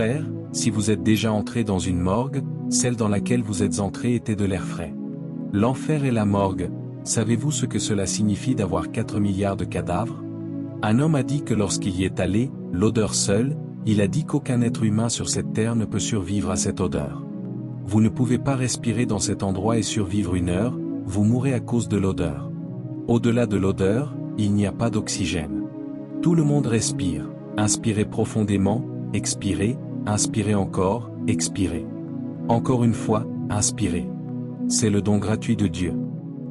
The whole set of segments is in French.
frères, si vous êtes déjà entrés dans une morgue, celle dans laquelle vous êtes entrés était de l'air frais. L'enfer et la morgue, savez-vous ce que cela signifie d'avoir 4 milliards de cadavres? Un homme a dit que lorsqu'il y est allé, l'odeur seule, il a dit qu'aucun être humain sur cette terre ne peut survivre à cette odeur. Vous ne pouvez pas respirer dans cet endroit et survivre 1 heure, vous mourrez à cause de l'odeur. Au-delà de l'odeur, il n'y a pas d'oxygène. Tout le monde respire, inspirez profondément, expirez, inspirez encore, expirez. Encore une fois, inspirez. C'est le don gratuit de Dieu.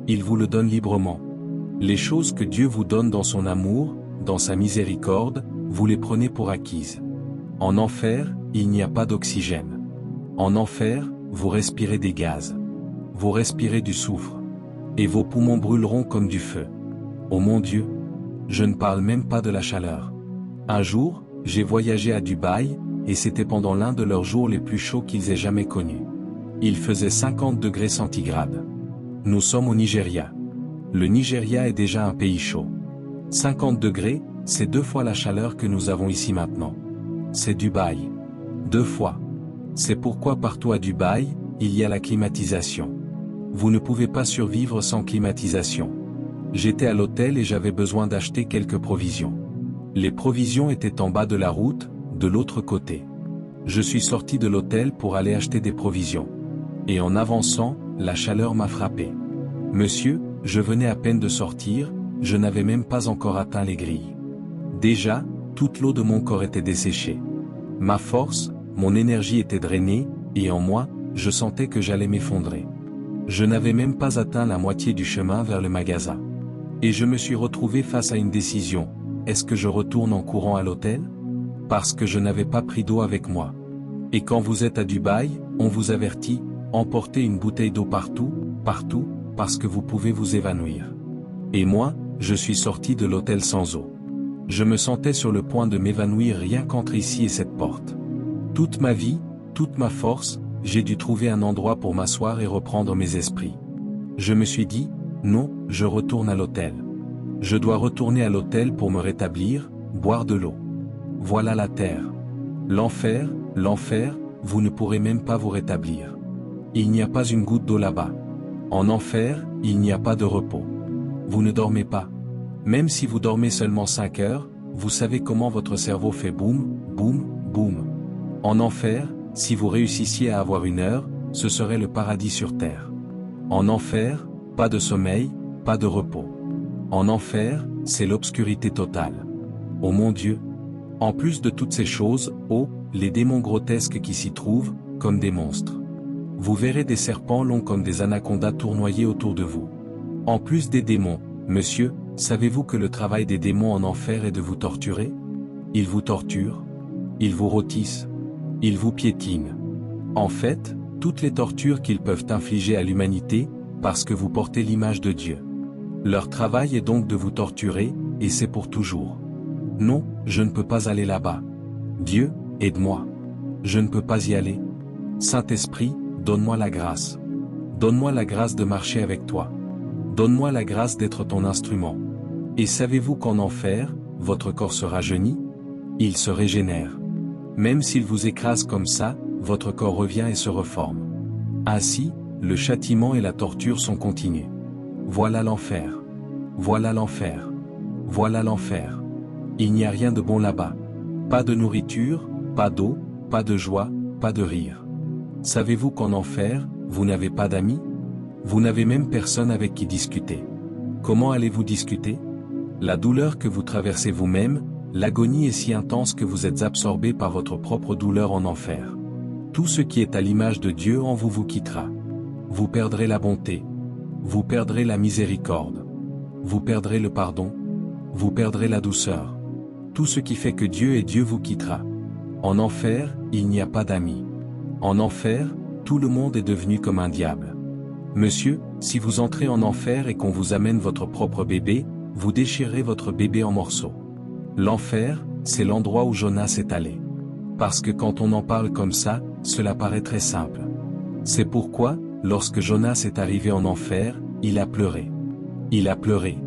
Il vous le donne librement. Les choses que Dieu vous donne dans son amour, dans sa miséricorde, vous les prenez pour acquises. En enfer, il n'y a pas d'oxygène. En enfer, vous respirez des gaz. Vous respirez du soufre. Et vos poumons brûleront comme du feu. Oh mon Dieu! Je ne parle même pas de la chaleur. Un jour, j'ai voyagé à Dubaï, et c'était pendant l'un de leurs jours les plus chauds qu'ils aient jamais connus. Il faisait 50 degrés centigrades. Nous sommes au Nigeria. Le Nigeria est déjà un pays chaud. 50 degrés, c'est 2 fois la chaleur que nous avons ici maintenant. C'est Dubaï. 2 fois. C'est pourquoi partout à Dubaï, il y a la climatisation. Vous ne pouvez pas survivre sans climatisation. J'étais à l'hôtel et j'avais besoin d'acheter quelques provisions. Les provisions étaient en bas de la route, de l'autre côté. Je suis sorti de l'hôtel pour aller acheter des provisions. Et en avançant, la chaleur m'a frappé. Monsieur, je venais à peine de sortir, je n'avais même pas encore atteint les grilles. Déjà, toute l'eau de mon corps était desséchée. Ma force, mon énergie était drainée, et en moi, je sentais que j'allais m'effondrer. Je n'avais même pas atteint la moitié du chemin vers le magasin. Et je me suis retrouvé face à une décision. Est-ce que je retourne en courant à l'hôtel? Parce que je n'avais pas pris d'eau avec moi. Et quand vous êtes à Dubaï, on vous avertit, emportez une bouteille d'eau partout, partout, parce que vous pouvez vous évanouir. Et moi, je suis sorti de l'hôtel sans eau. Je me sentais sur le point de m'évanouir rien qu'entre ici et cette porte. Toute ma vie, toute ma force, j'ai dû trouver un endroit pour m'asseoir et reprendre mes esprits. Je me suis dit, non, je retourne à l'hôtel. Je dois retourner à l'hôtel pour me rétablir, boire de l'eau. Voilà la terre. L'enfer, l'enfer, vous ne pourrez même pas vous rétablir. Il n'y a pas une goutte d'eau là-bas. En enfer, il n'y a pas de repos. Vous ne dormez pas. Même si vous dormez seulement 5 heures, vous savez comment votre cerveau fait boum, boum, boum. En enfer, si vous réussissiez à avoir 1 heure, ce serait le paradis sur terre. En enfer, pas de sommeil, pas de repos. En enfer, c'est l'obscurité totale. Oh mon Dieu! En plus de toutes ces choses, oh, les démons grotesques qui s'y trouvent, comme des monstres. Vous verrez des serpents longs comme des anacondas tournoyer autour de vous. En plus des démons, monsieur, savez-vous que le travail des démons en enfer est de vous torturer? Ils vous torturent. Ils vous rôtissent. Ils vous piétinent. En fait, toutes les tortures qu'ils peuvent infliger à l'humanité, parce que vous portez l'image de Dieu. Leur travail est donc de vous torturer, et c'est pour toujours. Non, je ne peux pas aller là-bas. Dieu, aide-moi. Je ne peux pas y aller. Saint-Esprit, donne-moi la grâce. Donne-moi la grâce de marcher avec toi. Donne-moi la grâce d'être ton instrument. Et savez-vous qu'en enfer, votre corps se rajeunit? Il se régénère. Même s'il vous écrase comme ça, votre corps revient et se reforme. Ainsi, le châtiment et la torture sont continus. Voilà l'enfer. Voilà l'enfer. Voilà l'enfer. Il n'y a rien de bon là-bas. Pas de nourriture, pas d'eau, pas de joie, pas de rire. Savez-vous qu'en enfer, vous n'avez pas d'amis? Vous n'avez même personne avec qui discuter. Comment allez-vous discuter? La douleur que vous traversez vous-même, l'agonie est si intense que vous êtes absorbé par votre propre douleur en enfer. Tout ce qui est à l'image de Dieu en vous quittera. Vous perdrez la bonté. Vous perdrez la miséricorde. Vous perdrez le pardon. Vous perdrez la douceur. Tout ce qui fait que Dieu est Dieu vous quittera. En enfer, il n'y a pas d'amis. En enfer, tout le monde est devenu comme un diable. Monsieur, si vous entrez en enfer et qu'on vous amène votre propre bébé, vous déchirerez votre bébé en morceaux. L'enfer, c'est l'endroit où Jonas est allé. Parce que quand on en parle comme ça, cela paraît très simple. C'est pourquoi, lorsque Jonas est arrivé en enfer, il a pleuré. Il a pleuré.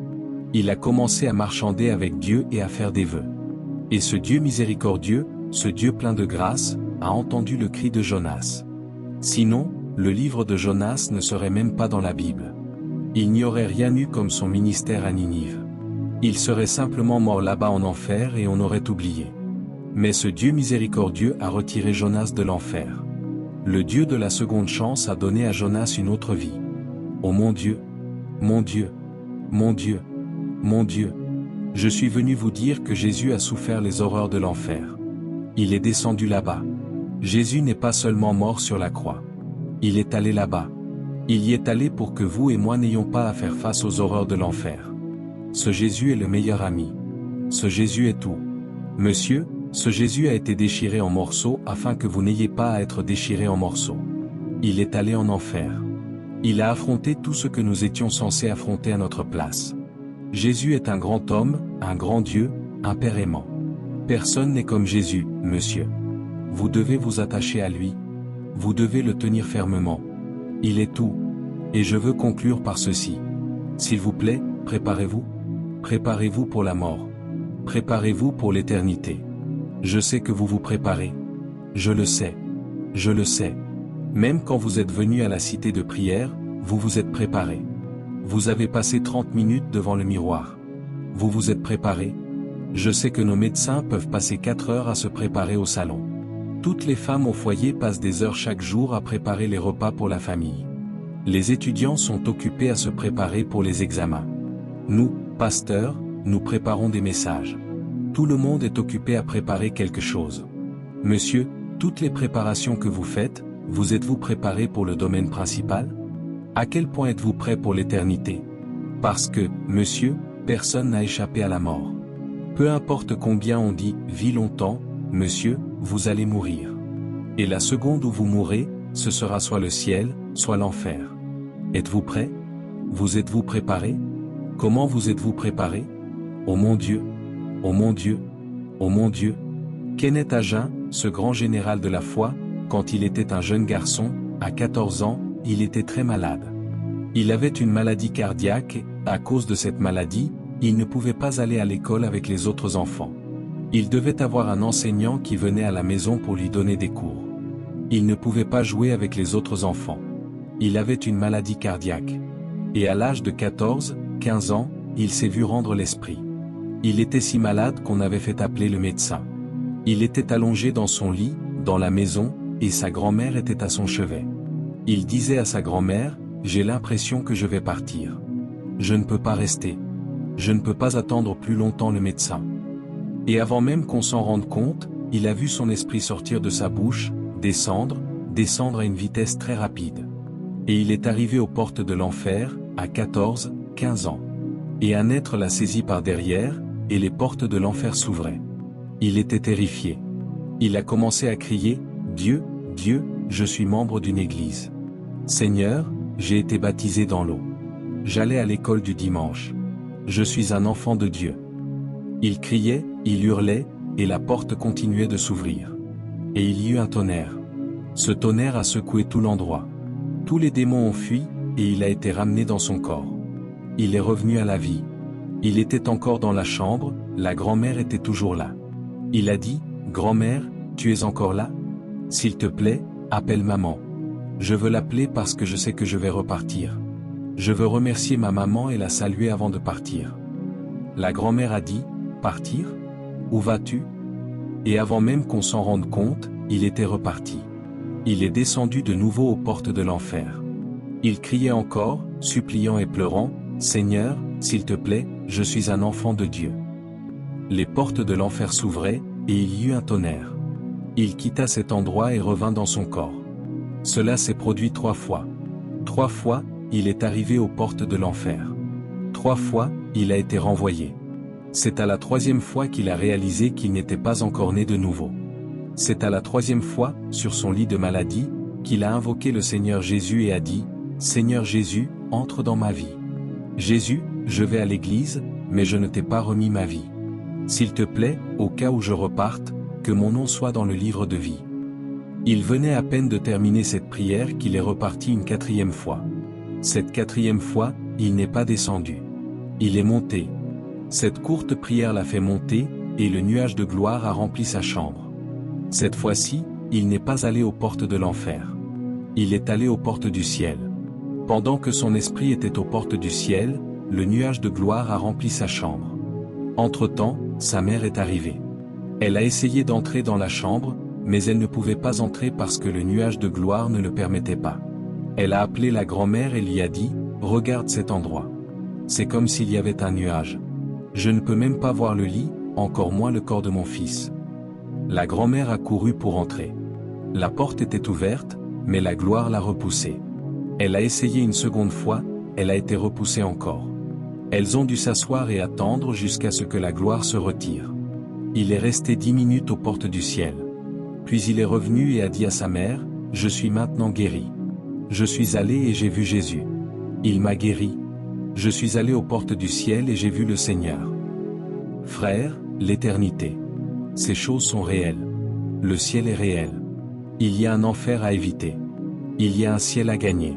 Il a commencé à marchander avec Dieu et à faire des vœux. Et ce Dieu miséricordieux, ce Dieu plein de grâce, a entendu le cri de Jonas. Sinon, le livre de Jonas ne serait même pas dans la Bible. Il n'y aurait rien eu comme son ministère à Ninive. Il serait simplement mort là-bas en enfer et on aurait oublié. Mais ce Dieu miséricordieux a retiré Jonas de l'enfer. Le Dieu de la seconde chance a donné à Jonas une autre vie. Oh mon Dieu! Mon Dieu! Mon Dieu! Mon Dieu! Je suis venu vous dire que Jésus a souffert les horreurs de l'enfer. Il est descendu là-bas. Jésus n'est pas seulement mort sur la croix. Il est allé là-bas. Il y est allé pour que vous et moi n'ayons pas à faire face aux horreurs de l'enfer. Ce Jésus est le meilleur ami. Ce Jésus est tout. Monsieur, ce Jésus a été déchiré en morceaux afin que vous n'ayez pas à être déchiré en morceaux. Il est allé en enfer. Il a affronté tout ce que nous étions censés affronter à notre place. Jésus est un grand homme, un grand Dieu, un Père aimant. Personne n'est comme Jésus, monsieur. Vous devez vous attacher à lui. Vous devez le tenir fermement. Il est tout. Et je veux conclure par ceci. S'il vous plaît, préparez-vous. Préparez-vous pour la mort. Préparez-vous pour l'éternité. Je sais que vous vous préparez. Je le sais. Je le sais. Même quand vous êtes venu à la cité de prière, vous vous êtes préparé. Vous avez passé 30 minutes devant le miroir. Vous vous êtes préparé. Je sais que nos médecins peuvent passer 4 heures à se préparer au salon. Toutes les femmes au foyer passent des heures chaque jour à préparer les repas pour la famille. Les étudiants sont occupés à se préparer pour les examens. Nous, pasteurs, nous préparons des messages. Tout le monde est occupé à préparer quelque chose. Monsieur, toutes les préparations que vous faites, vous êtes-vous préparé pour le domaine principal? À quel point êtes-vous prêt pour l'éternité? Parce que, monsieur, personne n'a échappé à la mort. Peu importe combien on dit « vis longtemps », monsieur, vous allez mourir. Et la seconde où vous mourrez, ce sera soit le ciel, soit l'enfer. Êtes-vous prêt? Vous êtes-vous préparé? Comment vous êtes-vous préparé? Oh mon Dieu! Oh mon Dieu! Oh mon Dieu! Kenneth Hagin, ce grand général de la foi, quand il était un jeune garçon, à 14 ans, il était très malade. Il avait une maladie cardiaque et, à cause de cette maladie, il ne pouvait pas aller à l'école avec les autres enfants. Il devait avoir un enseignant qui venait à la maison pour lui donner des cours. Il ne pouvait pas jouer avec les autres enfants. Il avait une maladie cardiaque. Et à l'âge de 14, 15 ans, il s'est vu rendre l'esprit. Il était si malade qu'on avait fait appeler le médecin. Il était allongé dans son lit, dans la maison, et sa grand-mère était à son chevet. Il disait à sa grand-mère, « J'ai l'impression que je vais partir. Je ne peux pas rester. Je ne peux pas attendre plus longtemps le médecin. » Et avant même qu'on s'en rende compte, il a vu son esprit sortir de sa bouche, descendre à une vitesse très rapide. Et il est arrivé aux portes de l'enfer, à 14, 15 ans. Et un être l'a saisi par derrière, et les portes de l'enfer s'ouvraient. Il était terrifié. Il a commencé à crier, « Dieu, Dieu, je suis membre d'une église. Seigneur, j'ai été baptisé dans l'eau. J'allais à l'école du dimanche. Je suis un enfant de Dieu. » Il criait, il hurlait, et la porte continuait de s'ouvrir. Et il y eut un tonnerre. Ce tonnerre a secoué tout l'endroit. Tous les démons ont fui, et il a été ramené dans son corps. Il est revenu à la vie. Il était encore dans la chambre, la grand-mère était toujours là. Il a dit, « Grand-mère, tu es encore là? S'il te plaît, appelle maman. Je veux l'appeler parce que je sais que je vais repartir. Je veux remercier ma maman et la saluer avant de partir. » La grand-mère a dit, « Partir? Où vas-tu? » Et avant même qu'on s'en rende compte, il était reparti. Il est descendu de nouveau aux portes de l'enfer. Il criait encore, suppliant et pleurant, « Seigneur, s'il te plaît, je suis un enfant de Dieu. » Les portes de l'enfer s'ouvraient, et il y eut un tonnerre. Il quitta cet endroit et revint dans son corps. Cela s'est produit 3 fois. 3 fois, il est arrivé aux portes de l'enfer. 3 fois, il a été renvoyé. C'est à la 3e fois qu'il a réalisé qu'il n'était pas encore né de nouveau. C'est à la 3e fois, sur son lit de maladie, qu'il a invoqué le Seigneur Jésus et a dit, « Seigneur Jésus, entre dans ma vie. Jésus, je vais à l'église, mais je ne t'ai pas remis ma vie. S'il te plaît, au cas où je reparte, que mon nom soit dans le livre de vie. » Il venait à peine de terminer cette prière qu'il est reparti une 4e fois. Cette 4e fois, il n'est pas descendu. Il est monté. Cette courte prière l'a fait monter, et le nuage de gloire a rempli sa chambre. Cette fois-ci, il n'est pas allé aux portes de l'enfer. Il est allé aux portes du ciel. Pendant que son esprit était aux portes du ciel, le nuage de gloire a rempli sa chambre. Entre-temps, sa mère est arrivée. Elle a essayé d'entrer dans la chambre, mais elle ne pouvait pas entrer parce que le nuage de gloire ne le permettait pas. Elle a appelé la grand-mère et lui a dit, « Regarde cet endroit. C'est comme s'il y avait un nuage. Je ne peux même pas voir le lit, encore moins le corps de mon fils. » La grand-mère a couru pour entrer. La porte était ouverte, mais la gloire l'a repoussée. Elle a essayé une seconde fois, elle a été repoussée encore. Elles ont dû s'asseoir et attendre jusqu'à ce que la gloire se retire. Il est resté 10 minutes aux portes du ciel. Puis il est revenu et a dit à sa mère, « Je suis maintenant guéri. Je suis allé et j'ai vu Jésus. Il m'a guéri. Je suis allé aux portes du ciel et j'ai vu le Seigneur. » Frères, l'éternité. Ces choses sont réelles. Le ciel est réel. Il y a un enfer à éviter. Il y a un ciel à gagner.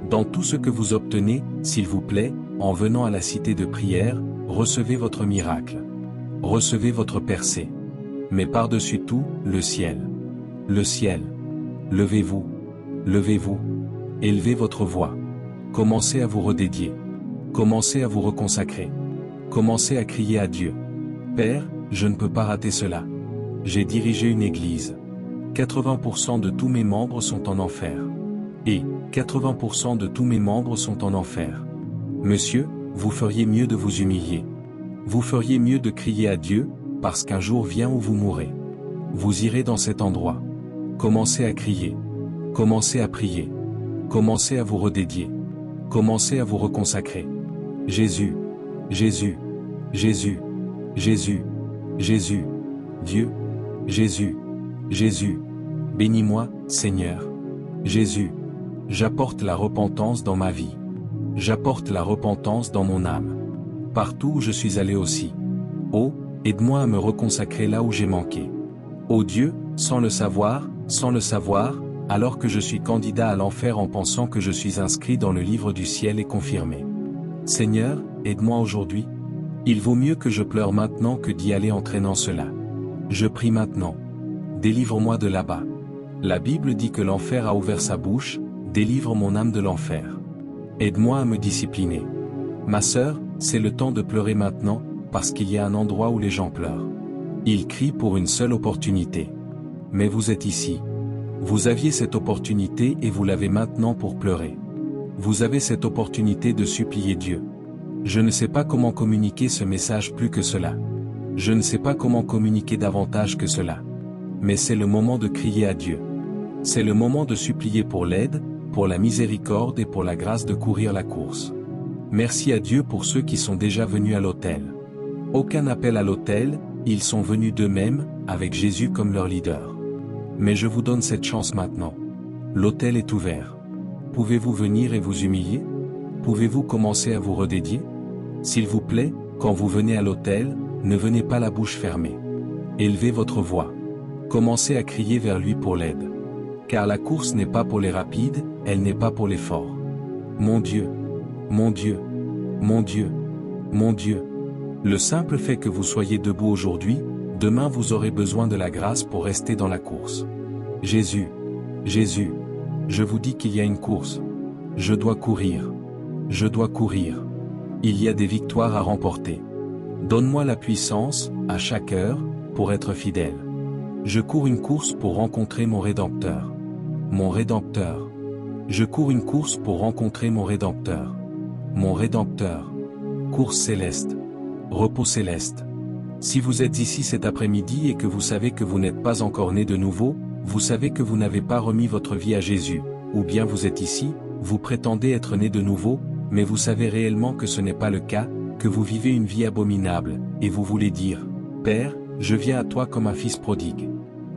Dans tout ce que vous obtenez, s'il vous plaît, en venant à la cité de prière, recevez votre miracle. Recevez votre percée. Mais par-dessus tout, le ciel. Le ciel. Levez-vous. Levez-vous. Élevez votre voix. Commencez à vous redédier. Commencez à vous reconsacrer. Commencez à crier à Dieu. Père, je ne peux pas rater cela. J'ai dirigé une église. 80% de tous mes membres sont en enfer. Et 80% de tous mes membres sont en enfer. Monsieur, vous feriez mieux de vous humilier. Vous feriez mieux de crier à Dieu, parce qu'un jour vient où vous mourrez. Vous irez dans cet endroit. Commencez à crier. Commencez à prier. Commencez à vous redédier. Commencez à vous reconsacrer. Jésus. Jésus. Jésus. Jésus. Jésus. Dieu. Jésus. Jésus. Bénis-moi, Seigneur. Jésus. J'apporte la repentance dans ma vie. J'apporte la repentance dans mon âme. Partout où je suis allé aussi. Oh, aide-moi à me reconsacrer là où j'ai manqué. Ô Dieu, sans le savoir, alors que je suis candidat à l'enfer en pensant que je suis inscrit dans le livre du ciel et confirmé. Seigneur, aide-moi aujourd'hui. Il vaut mieux que je pleure maintenant que d'y aller en traînant cela. Je prie maintenant. Délivre-moi de là-bas. La Bible dit que l'enfer a ouvert sa bouche, délivre mon âme de l'enfer. Aide-moi à me discipliner. Ma sœur, c'est le temps de pleurer maintenant, parce qu'il y a un endroit où les gens pleurent. Ils crient pour une seule opportunité. Mais vous êtes ici. Vous aviez cette opportunité et vous l'avez maintenant pour pleurer. Vous avez cette opportunité de supplier Dieu. Je ne sais pas comment communiquer ce message plus que cela. Je ne sais pas comment communiquer davantage que cela. Mais c'est le moment de crier à Dieu. C'est le moment de supplier pour l'aide, pour la miséricorde et pour la grâce de courir la course. Merci à Dieu pour ceux qui sont déjà venus à l'autel. Aucun appel à l'autel, ils sont venus d'eux-mêmes, avec Jésus comme leur leader. Mais je vous donne cette chance maintenant. L'autel est ouvert. Pouvez-vous venir et vous humilier? Pouvez-vous commencer à vous redédier? S'il vous plaît, quand vous venez à l'autel, ne venez pas la bouche fermée. Élevez votre voix. Commencez à crier vers lui pour l'aide. Car la course n'est pas pour les rapides, elle n'est pas pour les forts. Mon Dieu, mon Dieu, mon Dieu, mon Dieu. Le simple fait que vous soyez debout aujourd'hui, demain vous aurez besoin de la grâce pour rester dans la course. Jésus, Jésus, je vous dis qu'il y a une course. Je dois courir. Je dois courir. Il y a des victoires à remporter. Donne-moi la puissance, à chaque heure, pour être fidèle. Je cours une course pour rencontrer mon Rédempteur. Mon Rédempteur. Je cours une course pour rencontrer mon Rédempteur. Mon Rédempteur. Course céleste. Repos céleste. Si vous êtes ici cet après-midi et que vous savez que vous n'êtes pas encore né de nouveau, vous savez que vous n'avez pas remis votre vie à Jésus, ou bien vous êtes ici, vous prétendez être né de nouveau, mais vous savez réellement que ce n'est pas le cas, que vous vivez une vie abominable, et vous voulez dire, « Père, je viens à toi comme un fils prodigue.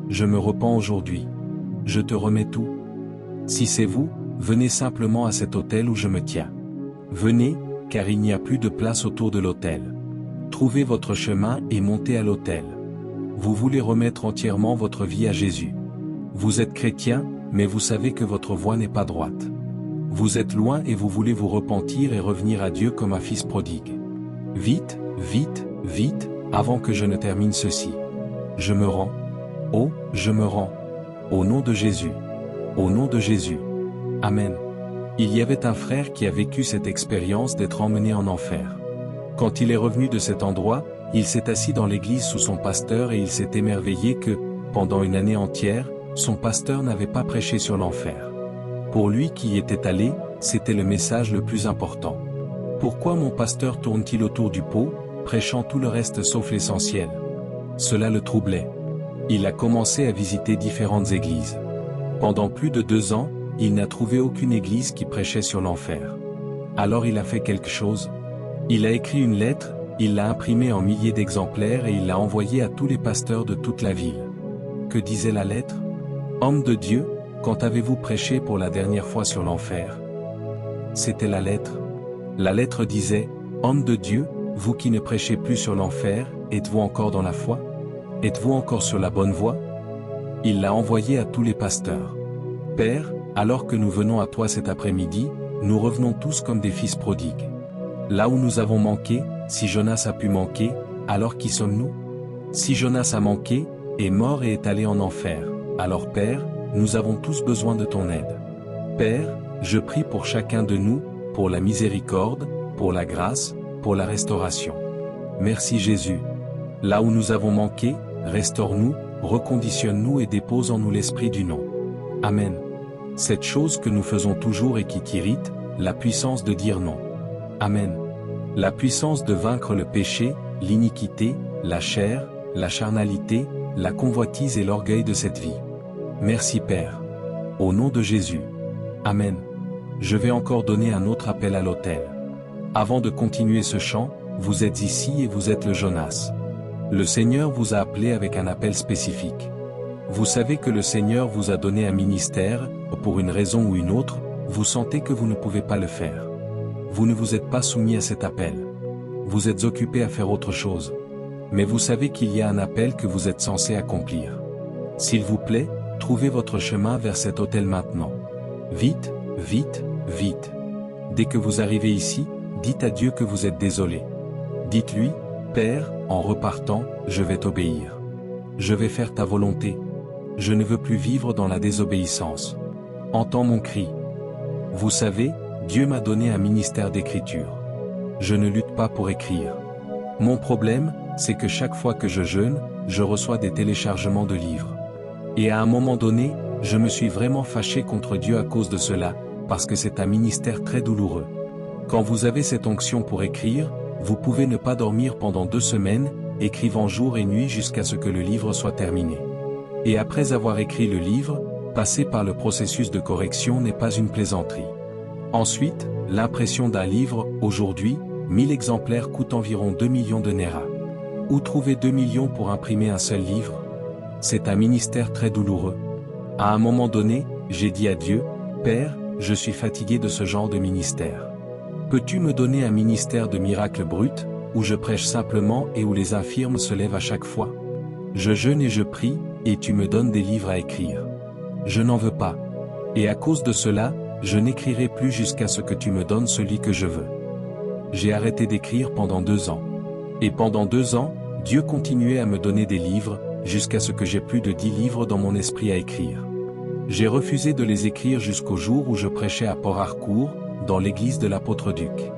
Je me repens aujourd'hui. Je te remets tout. » Si c'est vous, venez simplement à cet autel où je me tiens. Venez, car il n'y a plus de place autour de l'autel. Trouvez votre chemin et montez à l'autel. Vous voulez remettre entièrement votre vie à Jésus. Vous êtes chrétien, mais vous savez que votre voie n'est pas droite. Vous êtes loin et vous voulez vous repentir et revenir à Dieu comme un fils prodigue. Vite, vite, vite, avant que je ne termine ceci. Je me rends. Oh, je me rends. Au nom de Jésus. Au nom de Jésus. Amen. Il y avait un frère qui a vécu cette expérience d'être emmené en enfer. Quand il est revenu de cet endroit, il s'est assis dans l'église sous son pasteur et il s'est émerveillé que, pendant une année entière, son pasteur n'avait pas prêché sur l'enfer. Pour lui qui y était allé, c'était le message le plus important. Pourquoi mon pasteur tourne-t-il autour du pot, prêchant tout le reste sauf l'essentiel? Cela le troublait. Il a commencé à visiter différentes églises. Pendant plus de 2 ans, il n'a trouvé aucune église qui prêchait sur l'enfer. Alors il a fait quelque chose. Il a écrit une lettre, il l'a imprimée en milliers d'exemplaires et il l'a envoyée à tous les pasteurs de toute la ville. Que disait la lettre? Homme de Dieu, quand avez-vous prêché pour la dernière fois sur l'enfer? C'était la lettre. La lettre disait, Homme de Dieu, vous qui ne prêchez plus sur l'enfer, êtes-vous encore dans la foi? Êtes-vous encore sur la bonne voie? Il l'a envoyé à tous les pasteurs. Père, alors que nous venons à toi cet après-midi, nous revenons tous comme des fils prodigues. Là où nous avons manqué, si Jonas a pu manquer, alors qui sommes-nous? Si Jonas a manqué, est mort et est allé en enfer, alors Père, nous avons tous besoin de ton aide. Père, je prie pour chacun de nous, pour la miséricorde, pour la grâce, pour la restauration. Merci Jésus. Là où nous avons manqué, restaure-nous, reconditionne-nous et dépose en nous l'esprit du nom. Amen. Cette chose que nous faisons toujours et qui t'irrite, la puissance de dire non. Amen. La puissance de vaincre le péché, l'iniquité, la chair, la charnalité, la convoitise et l'orgueil de cette vie. Merci Père. Au nom de Jésus. Amen. Je vais encore donner un autre appel à l'autel. Avant de continuer ce chant, vous êtes ici et vous êtes le Jonas. Le Seigneur vous a appelé avec un appel spécifique. Vous savez que le Seigneur vous a donné un ministère, pour une raison ou une autre, vous sentez que vous ne pouvez pas le faire. Vous ne vous êtes pas soumis à cet appel. Vous êtes occupé à faire autre chose. Mais vous savez qu'il y a un appel que vous êtes censé accomplir. S'il vous plaît, trouvez votre chemin vers cet autel maintenant. Vite, vite, vite. Dès que vous arrivez ici, dites à Dieu que vous êtes désolé. Dites-lui, Père, en repartant, je vais t'obéir. Je vais faire ta volonté. Je ne veux plus vivre dans la désobéissance. Entends mon cri. Vous savez, Dieu m'a donné un ministère d'écriture. Je ne lutte pas pour écrire. Mon problème, c'est que chaque fois que je jeûne, je reçois des téléchargements de livres. Et à un moment donné, je me suis vraiment fâché contre Dieu à cause de cela, parce que c'est un ministère très douloureux. Quand vous avez cette onction pour écrire, vous pouvez ne pas dormir pendant 2 semaines, écrivant jour et nuit jusqu'à ce que le livre soit terminé. Et après avoir écrit le livre, passer par le processus de correction n'est pas une plaisanterie. Ensuite, l'impression d'un livre, aujourd'hui, 1000 exemplaires coûtent environ 2 millions de Naira. Où trouver 2 millions pour imprimer un seul livre? C'est un ministère très douloureux. À un moment donné, j'ai dit à Dieu, Père, je suis fatigué de ce genre de ministère. Peux-tu me donner un ministère de miracles bruts, où je prêche simplement et où les infirmes se lèvent à chaque fois? Je jeûne et je prie, et tu me donnes des livres à écrire. Je n'en veux pas. Et à cause de cela, je n'écrirai plus jusqu'à ce que tu me donnes celui que je veux. J'ai arrêté d'écrire pendant 2 ans. Et pendant 2 ans, Dieu continuait à me donner des livres, jusqu'à ce que j'ai plus de 10 livres dans mon esprit à écrire. J'ai refusé de les écrire jusqu'au jour où je prêchais à Port-Harcourt, dans l'église de l'apôtre Duc.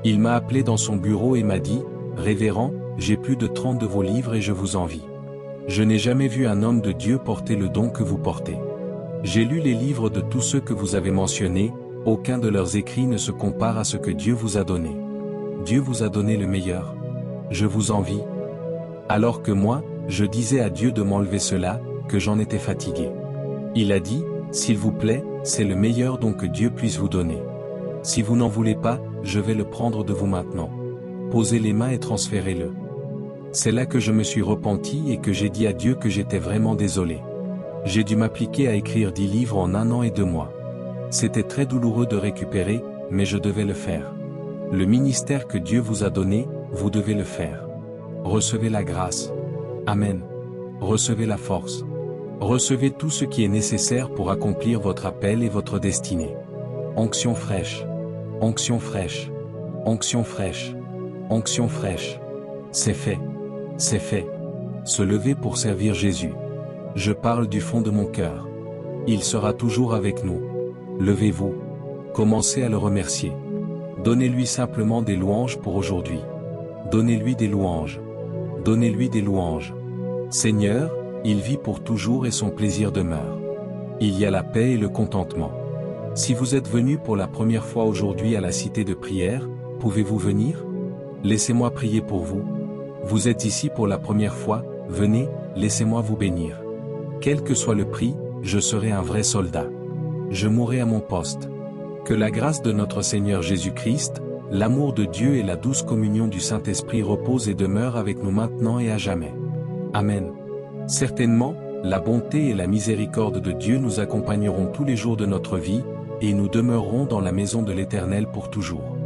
Il m'a appelé dans son bureau et m'a dit, « Révérend, j'ai plus de 30 de vos livres et je vous envie. Je n'ai jamais vu un homme de Dieu porter le don que vous portez. J'ai lu les livres de tous ceux que vous avez mentionnés, aucun de leurs écrits ne se compare à ce que Dieu vous a donné. Dieu vous a donné le meilleur. Je vous envie. » Alors que moi, je disais à Dieu de m'enlever cela, que j'en étais fatigué. Il a dit, « S'il vous plaît, c'est le meilleur don que Dieu puisse vous donner. Si vous n'en voulez pas, je vais le prendre de vous maintenant. Posez les mains et transférez-le. » C'est là que je me suis repenti et que j'ai dit à Dieu que j'étais vraiment désolé. J'ai dû m'appliquer à écrire 10 livres en 1 an et 2 mois. C'était très douloureux de récupérer, mais je devais le faire. Le ministère que Dieu vous a donné, vous devez le faire. Recevez la grâce. Amen. Recevez la force. Recevez tout ce qui est nécessaire pour accomplir votre appel et votre destinée. Onction fraîche. Onction fraîche. Onction fraîche. Onction fraîche. C'est fait. C'est fait. Se lever pour servir Jésus. Je parle du fond de mon cœur. Il sera toujours avec nous. Levez-vous. Commencez à le remercier. Donnez-lui simplement des louanges pour aujourd'hui. Donnez-lui des louanges. Donnez-lui des louanges. Seigneur, il vit pour toujours et son plaisir demeure. Il y a la paix et le contentement. Si vous êtes venu pour la première fois aujourd'hui à la cité de prière, pouvez-vous venir? Laissez-moi prier pour vous. Vous êtes ici pour la première fois, venez, laissez-moi vous bénir. Quel que soit le prix, je serai un vrai soldat. Je mourrai à mon poste. Que la grâce de notre Seigneur Jésus-Christ, l'amour de Dieu et la douce communion du Saint-Esprit reposent et demeurent avec nous maintenant et à jamais. Amen. Certainement, la bonté et la miséricorde de Dieu nous accompagneront tous les jours de notre vie, et nous demeurerons dans la maison de l'Éternel pour toujours.